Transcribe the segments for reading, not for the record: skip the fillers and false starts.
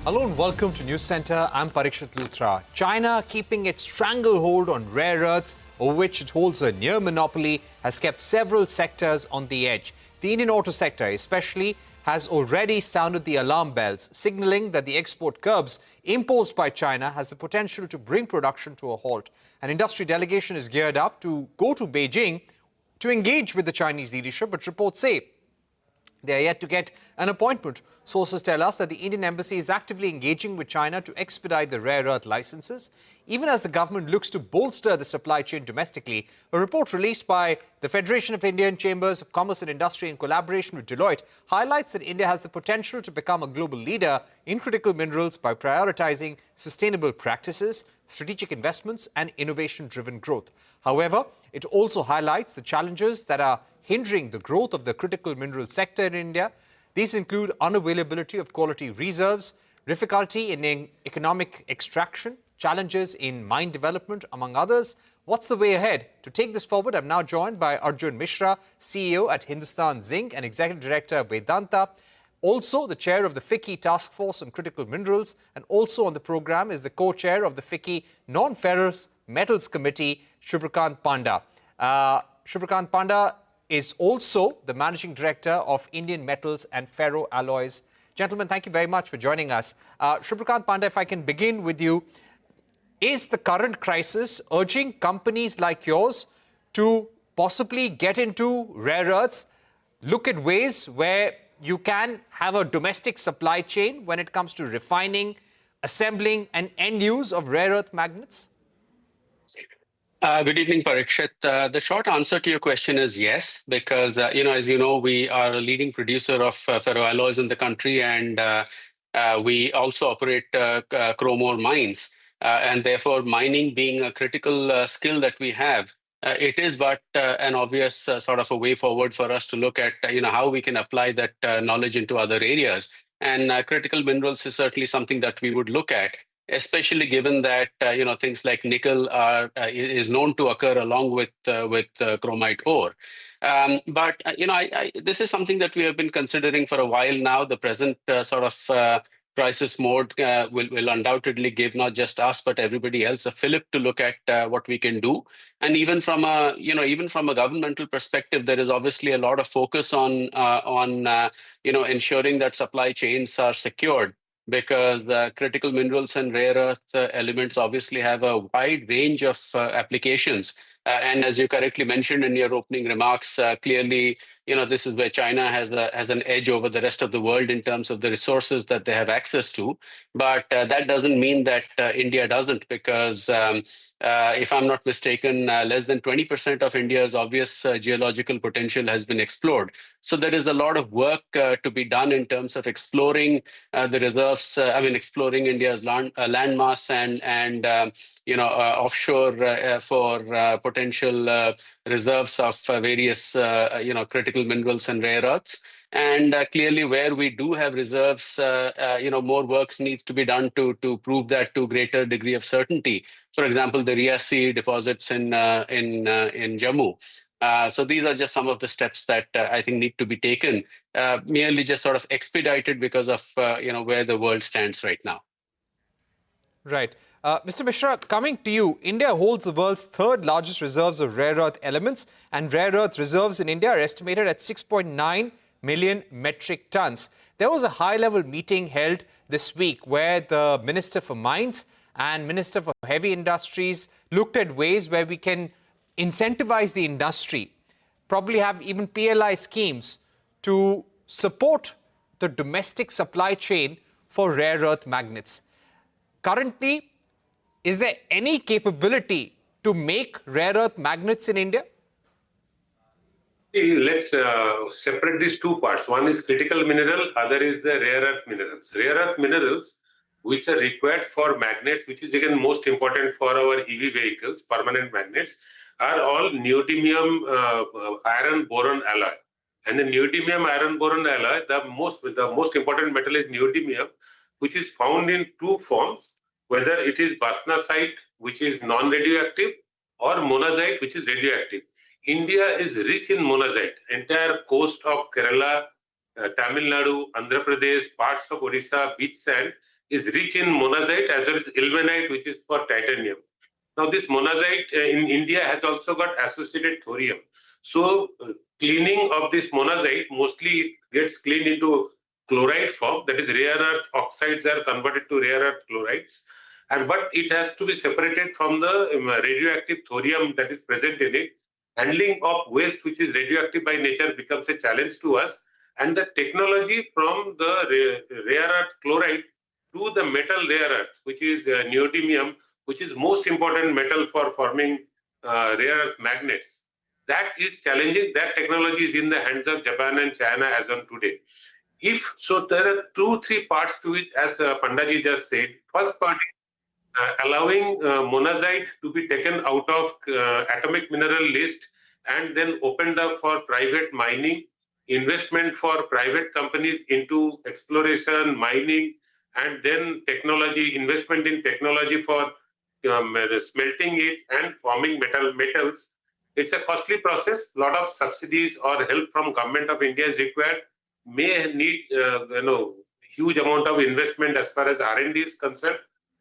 Hello and welcome to Newscentre. I'm Parikshit Luthra. China, keeping its stranglehold on rare earths, over which it holds a near monopoly, has kept several sectors on the edge. The Indian auto sector especially has already sounded the alarm bells, signalling that the export curbs imposed by China has the potential to bring production to a halt. An industry delegation is geared up to go to Beijing to engage with the Chinese leadership, but reports say they are yet to get an appointment. Sources tell us that the Indian embassy is actively engaging with China to expedite the rare earth licenses, even as the government looks to bolster the supply chain domestically. A report released by the Federation of Indian Chambers of Commerce and Industry in collaboration with Deloitte highlights that India has the potential to become a global leader in critical minerals by prioritizing sustainable practices, strategic investments and innovation-driven growth. However, it also highlights the challenges that are hindering the growth of the critical mineral sector in India. These include unavailability of quality reserves, difficulty in economic extraction, challenges in mine development, among others. What's the way ahead? To take this forward, I'm now joined by Arun Misra, CEO at Hindustan Zinc and Executive Director of Vedanta, also the chair of the FICCI Task Force on Critical Minerals, and also on the program is the co-chair of the FICCI Non-Ferrous Metals Committee, Subhrakant Panda. Subhrakant Panda is also the Managing Director of Indian Metals and Ferro Alloys. Gentlemen, thank you very much for joining us. Subhrakant Panda, if I can begin with you, is the current crisis urging companies like yours to possibly get into rare earths, look at ways where you can have a domestic supply chain when it comes to refining, assembling and end use of rare earth magnets? Good evening, Parikshit. The short answer to your question is yes, because, as you know, we are a leading producer of ferroalloys in the country, and we also operate chrome ore mines. And therefore, mining being a critical skill that we have, it is but an obvious sort of a way forward for us to look at, how we can apply that knowledge into other areas. And critical minerals is certainly something that we would look at, especially given that things like nickel is known to occur along with chromite ore. This is something that we have been considering for a while now. The present crisis mode will undoubtedly give not just us but everybody else a fillip to look at what we can do. And even from a governmental perspective, there is obviously a lot of focus on ensuring that supply chains are secured, because the critical minerals and rare earth elements obviously have a wide range of applications. And as you correctly mentioned in your opening remarks, clearly, this is where China has an edge over the rest of the world in terms of the resources that they have access to. But that doesn't mean that India doesn't, because if I'm not mistaken, less than 20% of India's obvious geological potential has been explored. So there is a lot of work to be done in terms of exploring the reserves, exploring India's landmass and offshore for potential reserves of various, critical minerals and rare earths. And clearly, where we do have reserves, more works needs to be done to prove that to greater degree of certainty. For example, the Riasi deposits in Jammu. So these are just some of the steps that I think need to be taken, merely just sort of expedited because of where the world stands right now. Right. Mr. Misra, coming to you, India holds the world's third largest reserves of rare earth elements, and rare earth reserves in India are estimated at 6.9 million metric tons. There was a high-level meeting held this week where the Minister for Mines and Minister for Heavy Industries looked at ways where we can incentivize the industry, probably have even PLI schemes to support the domestic supply chain for rare earth magnets. Currently, is there any capability to make rare earth magnets in India? Let's separate these two parts. One is critical mineral, other is the rare earth minerals. Rare earth minerals, which are required for magnets, which is again most important for our EV vehicles, permanent magnets, are all neodymium iron boron alloy. And the neodymium iron boron alloy, the most important metal is neodymium, which is found in two forms, whether it is bastnasite, which is non-radioactive, or monazite, which is radioactive. India is rich in monazite. Entire coast of Kerala, Tamil Nadu, Andhra Pradesh, parts of Odisha, beach sand is rich in monazite as well as ilmenite, which is for titanium. Now, this monazite in India has also got associated thorium. So, cleaning of this monazite mostly gets cleaned into chloride form, that is, rare earth oxides are converted to rare earth chlorides. But it has to be separated from the radioactive thorium that is present in it. Handling of waste which is radioactive by nature becomes a challenge to us. And the technology from the rare earth chloride to the metal rare earth, which is neodymium, which is most important metal for forming rare earth magnets. That is challenging. That technology is in the hands of Japan and China as on today. If so, there are 2-3 parts to it, as Pandaji just said. First part, allowing monazite to be taken out of atomic mineral list and then opened up for private mining, investment for private companies into exploration, mining, and then technology, investment in technology for smelting it and forming metals. It's a costly process. A lot of subsidies or help from government of India is required. May need huge amount of investment as far as R&D is concerned,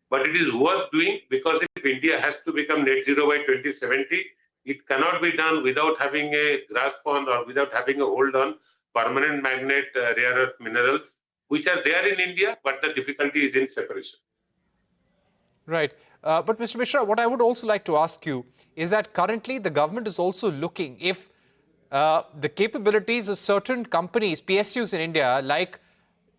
but it is worth doing, because if India has to become net zero by 2070, it cannot be done without having a grasp on or without having a hold on permanent magnet rare earth minerals, which are there in India, but the difficulty is in separation. Right. But Mr. Misra, what I would also like to ask you is that currently the government is also looking if the capabilities of certain companies, PSUs in India, like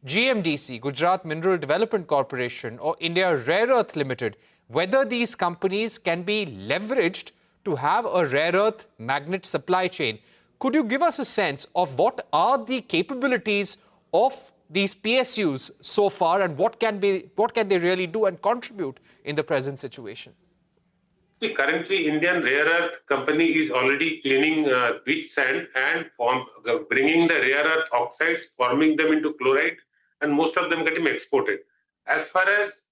GMDC, Gujarat Mineral Development Corporation, or India Rare Earth Limited, whether these companies can be leveraged to have a rare earth magnet supply chain. Could you give us a sense of what are the capabilities of these PSUs so far, and what can they really do and contribute in the present situation? See, currently, Indian Rare Earth Company is already cleaning beach sand and bringing the rare earth oxides, forming them into chloride, and most of them getting exported. As far as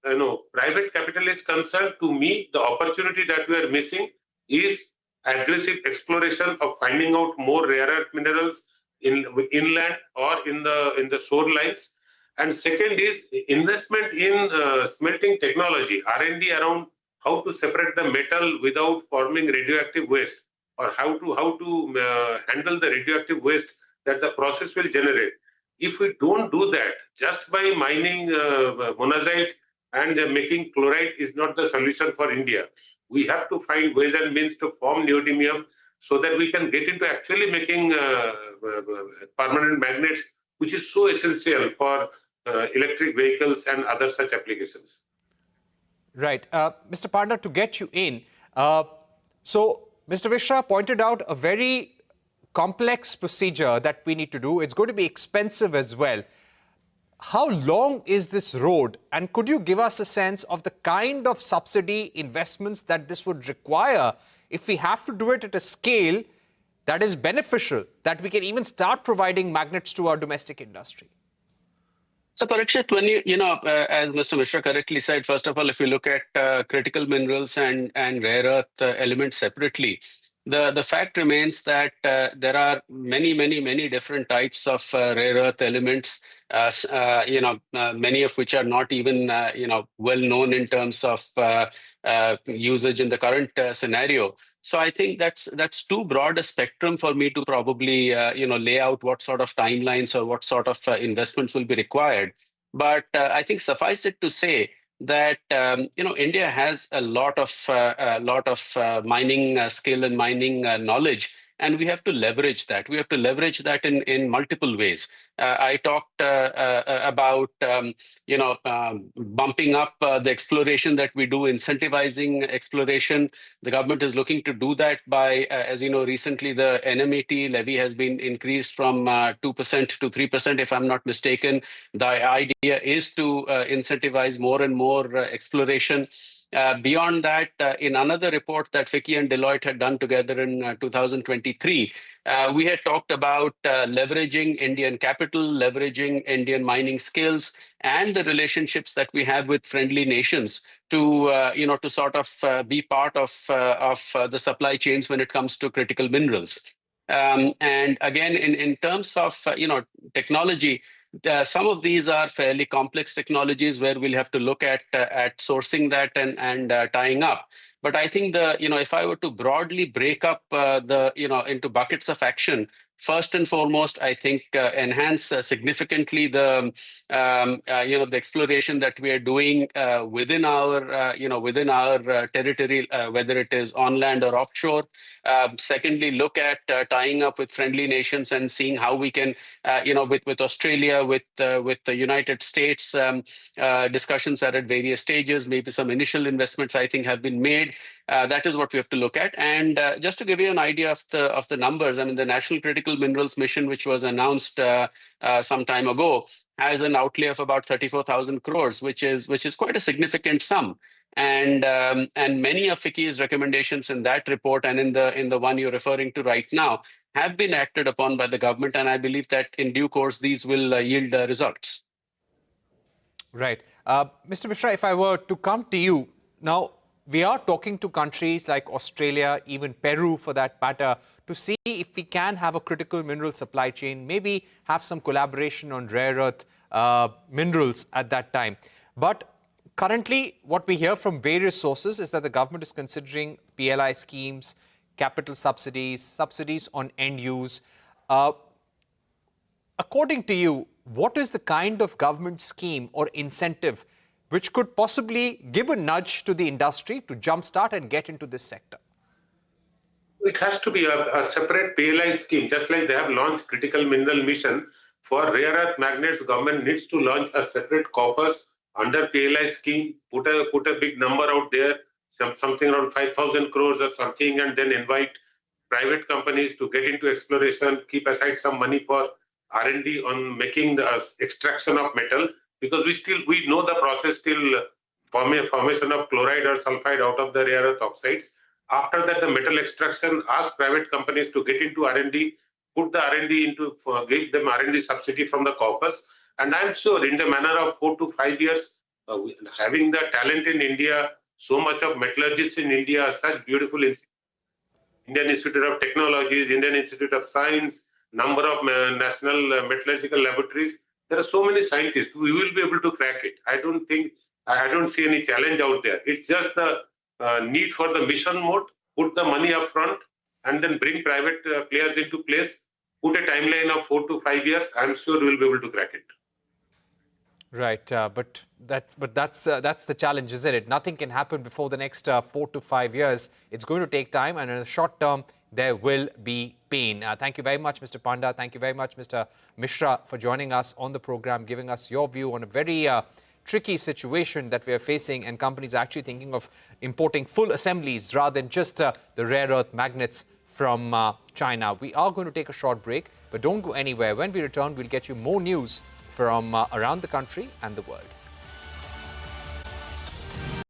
private capital is concerned, to me, the opportunity that we are missing is aggressive exploration of finding out more rare earth minerals inland or in the shorelines. And second is investment in smelting technology, R&D around how to separate the metal without forming radioactive waste, or how to handle the radioactive waste that the process will generate. If we don't do that, just by mining monazite and making chloride is not the solution for India. We have to find ways and means to form neodymium so that we can get into actually making permanent magnets, which is so essential for electric vehicles and other such applications. Right. Mr. Panda, to get you in, so Mr. Misra pointed out a very complex procedure that we need to do. It's going to be expensive as well. How long is this road? And could you give us a sense of the kind of subsidy investments that this would require if we have to do it at a scale that is beneficial, that we can even start providing magnets to our domestic industry? So, Parikshit, when as Mr. Misra correctly said, first of all, if you look at critical minerals and rare earth elements separately, the fact remains that there are many different types of rare earth elements, many of which are not even, well known in terms of usage in the current scenario. So I think that's too broad a spectrum for me to probably lay out what sort of timelines or what sort of investments will be required. But I think suffice it to say that India has a lot of mining skill and mining knowledge, and we have to leverage that. We have to leverage that in multiple ways. I talked about bumping up the exploration that we do, incentivizing exploration. The government is looking to do that by, as you know, recently the NMET levy has been increased from 2% to 3%, if I'm not mistaken. The idea is to incentivize more and more exploration. Beyond that, in another report that FICCI and Deloitte had done together in 2023, we had talked about leveraging Indian capital, leveraging Indian mining skills, and the relationships that we have with friendly nations to sort of be part of the supply chains when it comes to critical minerals. And again, in terms of technology, Some of these are fairly complex technologies where we'll have to look at sourcing that and tying up. But I think if I were to broadly break up into buckets of action, first and foremost, I think enhance significantly the exploration that we are doing within our territory, whether it is on land or offshore. Secondly, look at tying up with friendly nations and seeing how we can, with Australia, with the United States, discussions are at various stages. Maybe some initial investments I think have been made. That is what we have to look at. And just to give you an idea of the numbers, I mean, the National Critical Minerals Mission, which was announced some time ago, has an outlay of about 34,000 crores, which is quite a significant sum. And many of FICCI's recommendations in that report and in the one you're referring to right now have been acted upon by the government. And I believe that in due course, these will yield results. Right. Mr. Misra, if I were to come to you now, we are talking to countries like Australia, even Peru for that matter, to see if we can have a critical mineral supply chain, maybe have some collaboration on rare earth minerals at that time. But currently, what we hear from various sources is that the government is considering PLI schemes, capital subsidies, subsidies on end use. According to you, what is the kind of government scheme or incentive which could possibly give a nudge to the industry to jumpstart and get into this sector? It has to be a separate PLI scheme, just like they have launched critical mineral mission. For rare earth magnets, government needs to launch a separate corpus under PLI scheme, put a big number out there, something around 5,000 crores or something, and then invite private companies to get into exploration, keep aside some money for R&D on making the extraction of metal, because we know the process till formation of chloride or sulfide out of the rare earth oxides. After that, the metal extraction, ask private companies to get into R&D, put the R&D into, give them R&D subsidy from the corpus. And I'm sure in the manner of 4 to 5 years, having the talent in India, so much of metallurgists in India, such beautiful Indian Institute of Technologies, Indian Institute of Science, number of national metallurgical laboratories. There are so many scientists. We will be able to crack it. I don't see any challenge out there. It's just the need for the mission mode, put the money up front, and then bring private players into place, put a timeline of 4 to 5 years. I'm sure we'll be able to crack it. Right, but that's the challenge, isn't it? Nothing can happen before the next 4 to 5 years. It's going to take time, and in the short term, there will be pain. Thank you very much, Mr. Panda. Thank you very much, Mr. Misra, for joining us on the program, giving us your view on a very tricky situation that we are facing, and companies are actually thinking of importing full assemblies rather than just the rare earth magnets from China. We are going to take a short break, but don't go anywhere. When we return, we'll get you more news from around the country and the world.